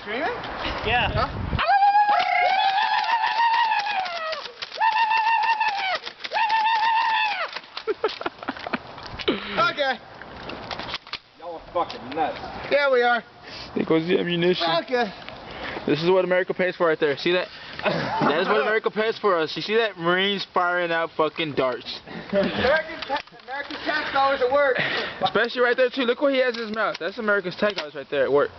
screaming? Yeah. Huh? Okay. Y'all are fucking nuts. Yeah, we are. There goes the ammunition. Okay. This is what America pays for right there. See that? That is what America pays for us. You see that? Marines firing out fucking darts. American tax dollars at work. Especially right there too. Look what he has in his mouth. That's America's tax dollars right there at work.